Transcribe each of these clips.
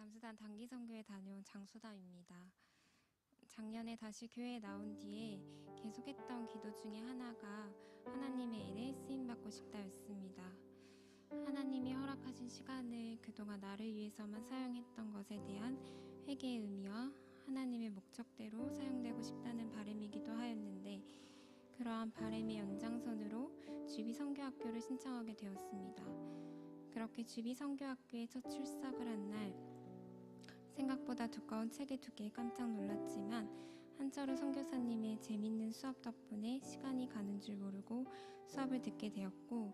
남수단 단기 선교에 다녀온 장수다입니다. 작년에 다시 교회에 나온 뒤에 계속했던 기도 중에 하나가 하나님의 일에 쓰임받고 싶다였습니다. 하나님이 허락하신 시간을 그동안 나를 위해서만 사용했던 것에 대한 회개의 의미와 하나님의 목적대로 사용되고 싶다는 바람이기도 하였는데, 그러한 바람의 연장선으로 주비 선교학교를 신청하게 되었습니다. 그렇게 주비 선교학교에 첫 출석을 한 날, 생각보다 두꺼운 책에 두 개에 깜짝 놀랐지만 한철우 선교사님의 재밌는 수업 덕분에 시간이 가는 줄 모르고 수업을 듣게 되었고,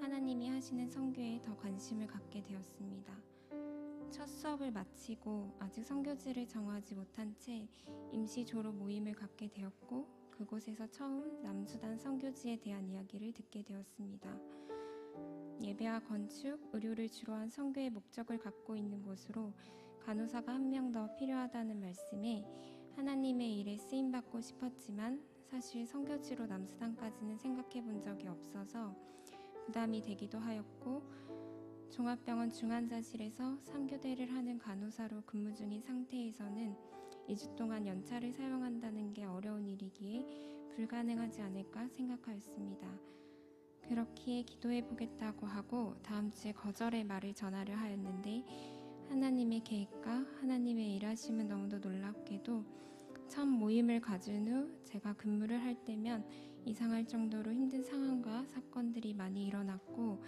하나님이 하시는 선교에 더 관심을 갖게 되었습니다. 첫 수업을 마치고 아직 선교지를 정하지 못한 채 임시 졸업 모임을 갖게 되었고, 그곳에서 처음 남수단 선교지에 대한 이야기를 듣게 되었습니다. 예배와 건축, 의료를 주로 한 선교의 목적을 갖고 있는 곳으로 간호사가 한 명 더 필요하다는 말씀에 하나님의 일에 쓰임받고 싶었지만 사실 선교지로 남수단까지는 생각해 본 적이 없어서 부담이 되기도 하였고, 종합병원 중환자실에서 3교대를 하는 간호사로 근무 중인 상태에서는 2주 동안 연차를 사용한다는 게 어려운 일이기에 불가능하지 않을까 생각하였습니다. 그렇기에 기도해 보겠다고 하고 다음 주에 거절의 말을 전하려 하였는데, 하나님의 계획과 하나님의 일하심은 너무도 놀랍게도 첫 모임을 가진 후 제가 근무를 할 때면 이상할 정도로 힘든 상황과 사건들이 많이 일어났고,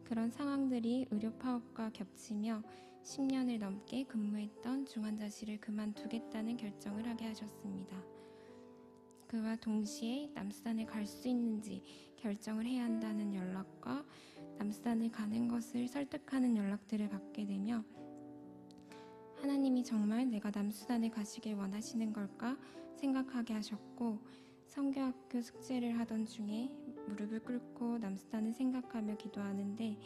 그런 상황들이 의료 파업과 겹치며 10년을 넘게 근무했던 중환자실을 그만두겠다는 결정을 하게 하셨습니다. 그와 동시에 남수단에 갈 수 있는지 결정을 해야 한다는 연락과 남수단을 가는 것을 설득하는 연락들을 받게 되며, 하나님이 정말 내가 남수단에 가시길 원하시는 걸까 생각하게 하셨고, 선교학교 숙제를 하던 중에 무릎을 꿇고 남수단을 생각하며 기도하는데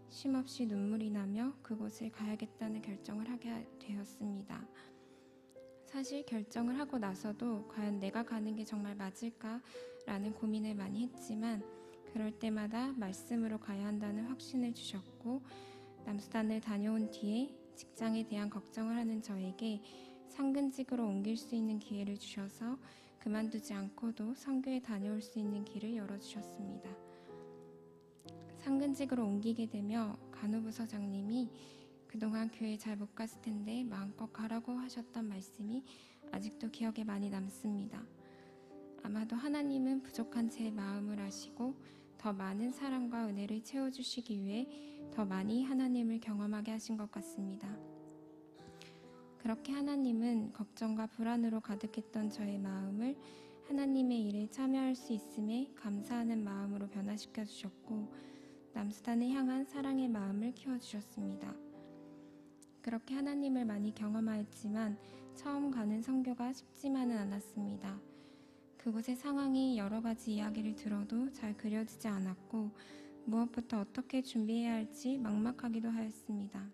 쉼없이 눈물이 나며 그곳을 가야겠다는 결정을 하게 되었습니다. 사실 결정을 하고 나서도 과연 내가 가는 게 정말 맞을까라는 고민을 많이 했지만, 그럴 때마다 말씀으로 가야 한다는 확신을 주셨고, 남수단을 다녀온 뒤에 직장에 대한 걱정을 하는 저에게 상근직으로 옮길 수 있는 기회를 주셔서 그만두지 않고도 선교에 다녀올 수 있는 길을 열어주셨습니다. 상근직으로 옮기게 되며 간호부서장님이 그동안 교회 잘 못 갔을 텐데 마음껏 가라고 하셨던 말씀이 아직도 기억에 많이 남습니다. 아마도 하나님은 부족한 제 마음을 아시고 더 많은 사랑과 은혜를 채워주시기 위해 더 많이 하나님을 경험하게 하신 것 같습니다. 그렇게 하나님은 걱정과 불안으로 가득했던 저의 마음을 하나님의 일에 참여할 수 있음에 감사하는 마음으로 변화시켜 주셨고, 남수단을 향한 사랑의 마음을 키워주셨습니다. 그렇게 하나님을 많이 경험하였지만 처음 가는 선교가 쉽지만은 않았습니다. 그곳의 상황이 여러 가지 이야기를 들어도 잘 그려지지 않았고, 무엇부터 어떻게 준비해야 할지 막막하기도 하였습니다.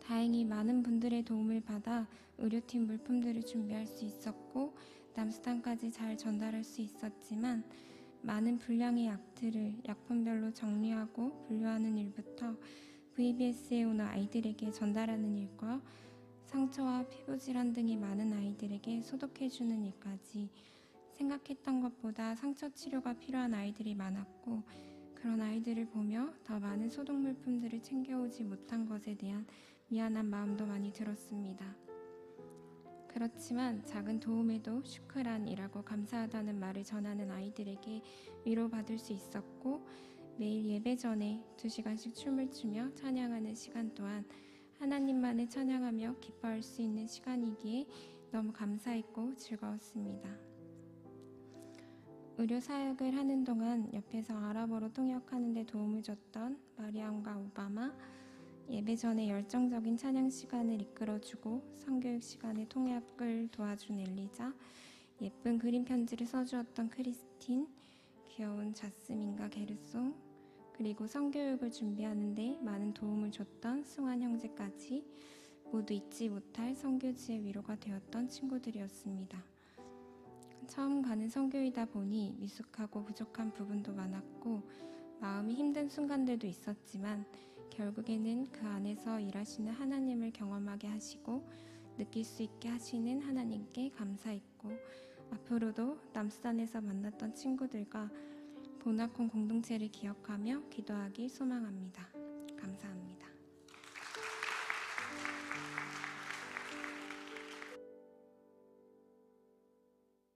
다행히 많은 분들의 도움을 받아 의료팀 물품들을 준비할 수 있었고 남수단까지 잘 전달할 수 있었지만, 많은 분량의 약들을 약품별로 정리하고 분류하는 일부터 VBS에 오는 아이들에게 전달하는 일과 상처와 피부질환 등이 많은 아이들에게 소독해주는 일까지 생각했던 것보다 상처 치료가 필요한 아이들이 많았고, 그런 아이들을 보며 더 많은 소독 물품들을 챙겨오지 못한 것에 대한 미안한 마음도 많이 들었습니다. 그렇지만 작은 도움에도 슈크란이라고 감사하다는 말을 전하는 아이들에게 위로받을 수 있었고, 매일 예배 전에 2시간씩 춤을 추며 찬양하는 시간 또한 하나님만을 찬양하며 기뻐할 수 있는 시간이기에 너무 감사했고 즐거웠습니다. 의료사역을 하는 동안 옆에서 아랍어로 통역하는 데 도움을 줬던 마리암과 오바마, 예배 전에 열정적인 찬양 시간을 이끌어주고 성교육 시간에 통역을 도와준 엘리자, 예쁜 그림 편지를 써주었던 크리스틴, 귀여운 자스민과 게르송, 그리고 성교육을 준비하는 데 많은 도움을 줬던 승환 형제까지 모두 잊지 못할 선교지의 위로가 되었던 친구들이었습니다. 처음 가는 선교이다 보니 미숙하고 부족한 부분도 많았고 마음이 힘든 순간들도 있었지만 결국에는 그 안에서 일하시는 하나님을 경험하게 하시고 느낄 수 있게 하시는 하나님께 감사했고, 앞으로도 남수단에서 만났던 친구들과 보나콘 공동체를 기억하며 기도하길 소망합니다. 감사합니다.